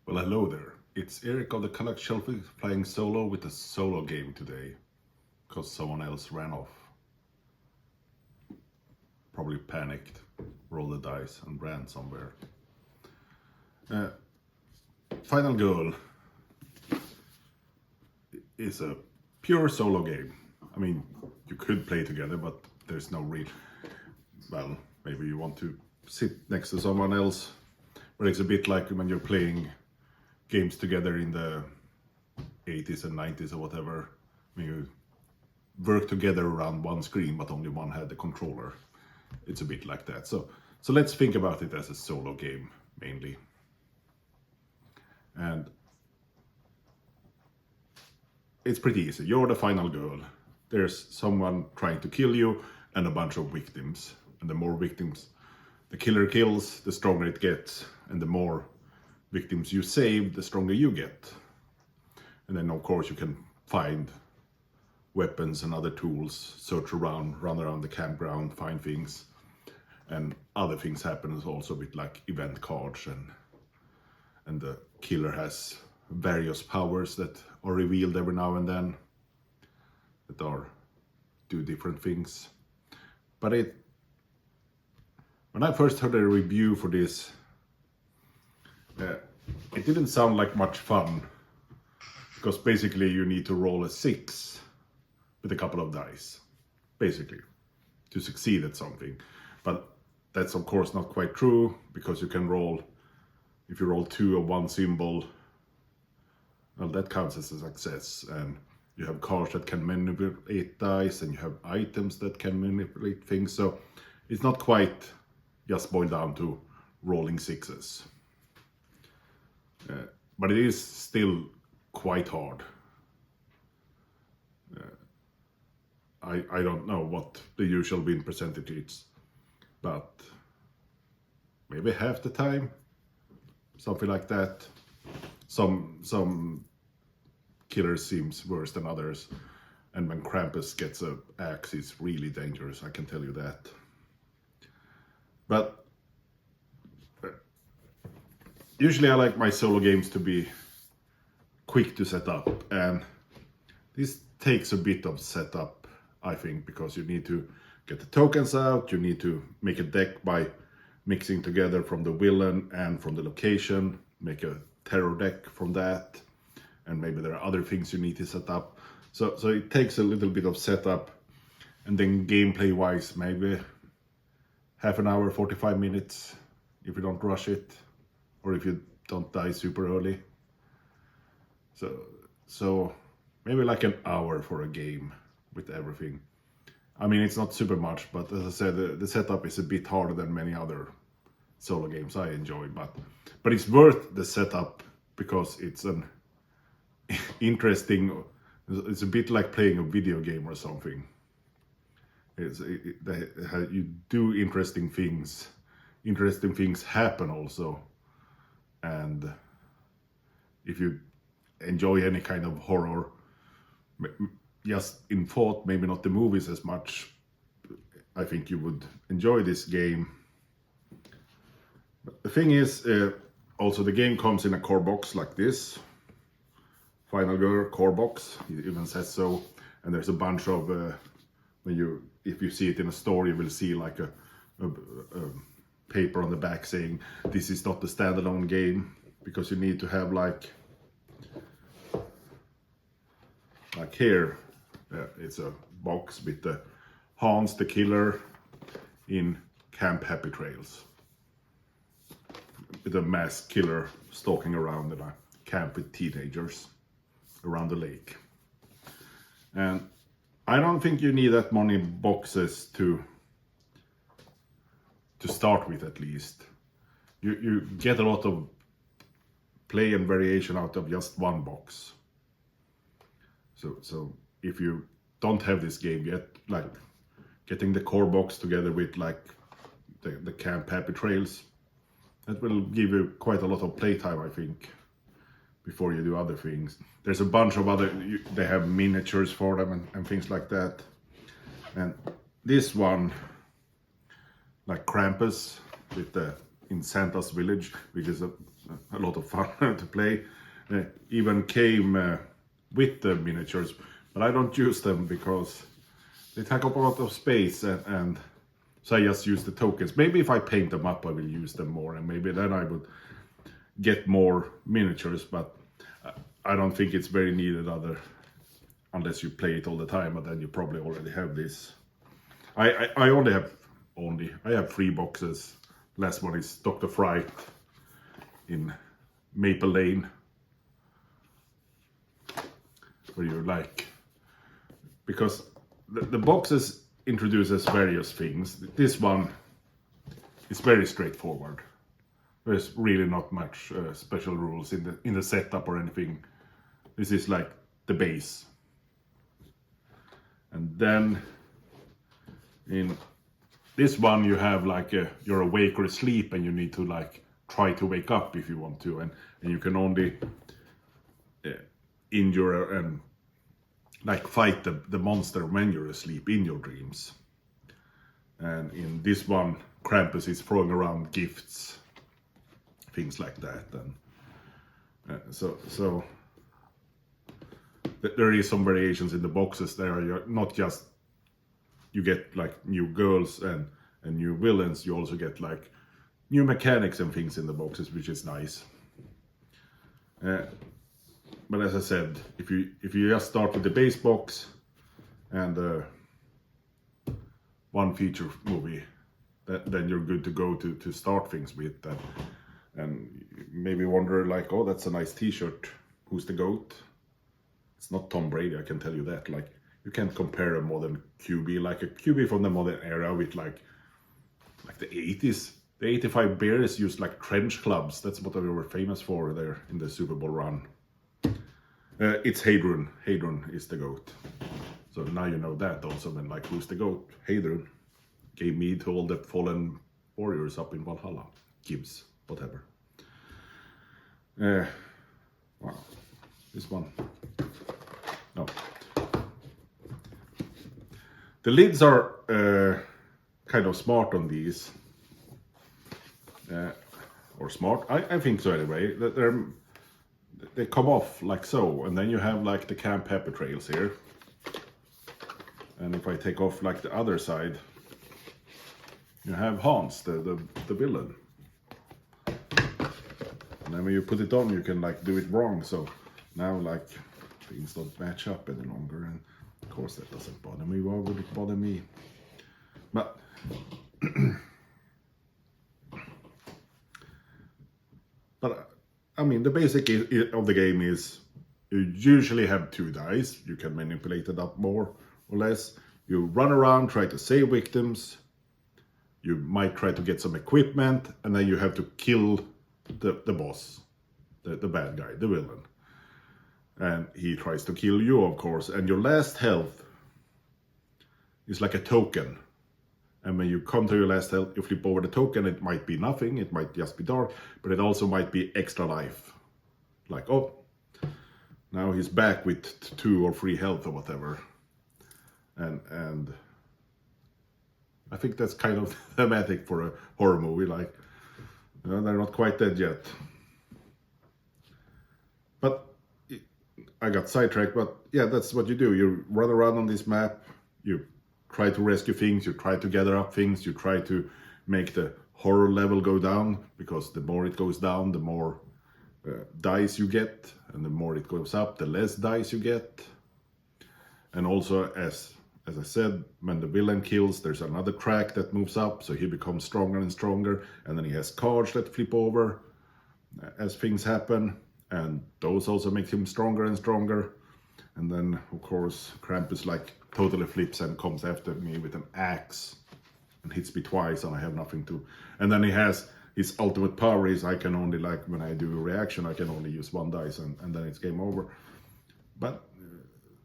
Well, hello there. It's Eric of the Kallax Shellfish playing solo with a solo game today, because someone else ran off. Probably panicked, rolled the dice and ran somewhere. Final Girl is a pure solo game. I mean, you could play together, but there's no real... Well, maybe you want to sit next to someone else, but it's a bit like when you're playing games together in the 80s and 90s or whatever. I mean, you work together around one screen, but only one had the controller. It's a bit like that. So let's think about it as a solo game, mainly. And it's pretty easy. You're the final girl. There's someone trying to kill you and a bunch of victims. And the more victims the killer kills, the stronger it gets. And the more victims you save, the stronger you get. And then of course you can find weapons and other tools, search around, run around the campground, find things. And other things happen also with like event cards, and the killer has various powers that are revealed every now and then that do different things. But when I first heard a review for this, it didn't sound like much fun, because basically you need to roll a 6 with a couple of dice, basically, to succeed at something. But that's of course not quite true, because you can roll, if you roll 2 of one symbol, well, that counts as a success. And you have cards that can manipulate dice, and you have items that can manipulate things. So it's not quite just boiled down to rolling 6s. But it is still quite hard. I don't know what the usual win percentage is, but maybe half the time, something like that. Some killers seems worse than others, and when Krampus gets an axe, it's really dangerous, I can tell you that. But usually I like my solo games to be quick to set up, and this takes a bit of setup, I think, because you need to get the tokens out, you need to make a deck by mixing together from the villain and from the location, make a terror deck from that, and maybe there are other things you need to set up. So it takes a little bit of setup, and then gameplay wise, maybe half an hour, 45 minutes, if you don't rush it, or if you don't die super early. So maybe like an hour for a game with everything. I mean, it's not super much, but as I said, the setup is a bit harder than many other solo games I enjoy, but it's worth the setup, because it's an interesting, it's a bit like playing a video game or something. You do interesting things happen also, and if you enjoy any kind of horror, just in thought, maybe not the movies as much, I think you would enjoy this game. But the thing is, also the game comes in a core box like this, Final Girl core box, it even says so, and there's a bunch of, if you see it in a store, you will see like a paper on the back saying this is not the standalone game, because you need to have like here, it's a box with the Hans the killer in Camp Happy Trails, with a masked killer stalking around in a camp with teenagers around the lake. And I don't think you need that many boxes to start with, at least. You get a lot of play and variation out of just one box. So if you don't have this game yet, like getting the core box together with like the Camp Happy Trails, that will give you quite a lot of playtime, I think, before you do other things. There's a bunch of other, they have miniatures for them and things like that. And this one, like Krampus, with in Santa's village, which is a lot of fun to play. Even came with the miniatures, but I don't use them because they take up a lot of space, and so I just use the tokens. Maybe if I paint them up, I will use them more, and maybe then I would get more miniatures, but I don't think it's very needed unless you play it all the time, but then you probably already have this. I have 3 boxes. Last one is Dr. Fright in Maple Lane, where you like, because the boxes introduces various things. This one is very straightforward. There's really not much special rules in the setup or anything. This is like the base. And then in this one you have like you're awake or asleep, and you need to like try to wake up if you want to, and you can only injure and like fight the monster when you're asleep in your dreams. And in this one, Krampus is throwing around gifts, things like that, and so there is some variations in the boxes there. You're not just, you get like new girls and new villains, you also get like new mechanics and things in the boxes, which is nice. But as I said, if you just start with the base box and one feature movie, then you're good to go to start things with. And maybe wonder like, oh, that's a nice t-shirt. Who's the GOAT? It's not Tom Brady, I can tell you that. Like, you can't compare a modern QB, like a QB from the modern era with like the 80s. The 85 Bears used like trench clubs. That's what they were famous for there in the Super Bowl run. It's Hadron. Hadron is the GOAT. So now you know that also. Then like, who's the GOAT? Hadron gave me to all the fallen warriors up in Valhalla. Gibbs, whatever. Wow, this one. No. The lids are kind of smart on these. Or smart, I think so anyway. They come off like so, and then you have like the Camp Happy Trails here. And if I take off like the other side, you have Hans, the villain. And then when you put it on, you can like do it wrong. So now like things don't match up any longer, and of course that doesn't bother me. Why would it bother me? But but I mean, the basic of the game is you usually have 2 dice. You can manipulate it up more or less. You run around, try to save victims. You might try to get some equipment, and then you have to kill the boss, the bad guy, the villain. And he tries to kill you, of course. And your last health is like a token. And when you come to your last health, you flip over the token. It might be nothing, it might just be dark, but it also might be extra life. Like, oh, now he's back with 2 or 3 health or whatever. And I think that's kind of thematic for a horror movie. Like, you know, they're not quite dead yet. But I got sidetracked, but yeah, that's what you do. You run around on this map, you try to rescue things, you try to gather up things, you try to make the horror level go down, because the more it goes down, the more dice you get, and the more it goes up, the less dice you get. And also, as I said, when the villain kills, there's another track that moves up, so he becomes stronger and stronger, and then he has cards that flip over as things happen, and those also make him stronger and stronger. And then, of course, Krampus like totally flips and comes after me with an axe and hits me twice, and I have nothing to. And then he has his ultimate power is I can only, like, when I do a reaction, I can only use 1 dice, and then it's game over. But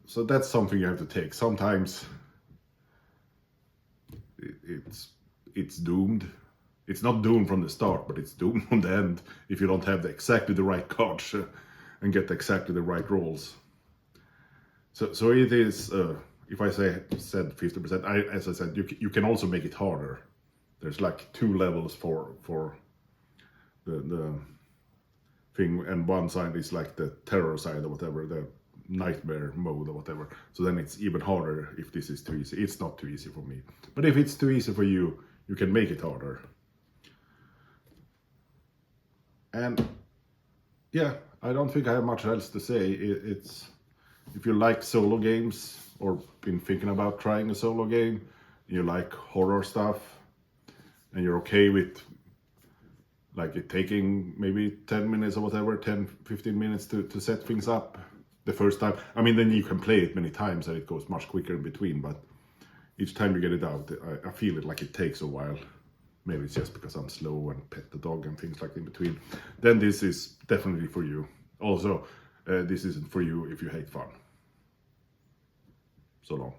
so that's something you have to take. Sometimes it's doomed. It's not doomed from the start, but it's doomed from the end if you don't have exactly the right cards and get exactly the right rolls. So it is. If I said 50%, as I said, you can also make it harder. There's like 2 levels for the thing, and one side is like the terror side or whatever, the nightmare mode or whatever. So then it's even harder if this is too easy. It's not too easy for me. But if it's too easy for you, you can make it harder. And yeah, I don't think I have much else to say. It's if you like solo games or been thinking about trying a solo game, you like horror stuff, and you're okay with like it taking maybe 10 minutes or whatever, 10-15 minutes to set things up the first time. I mean, then you can play it many times and it goes much quicker in between, but each time you get it out, I feel it like it takes a while. Maybe it's just because I'm slow and pet the dog and things like in between. Then this is definitely for you. Also, this isn't for you if you hate fun. So long.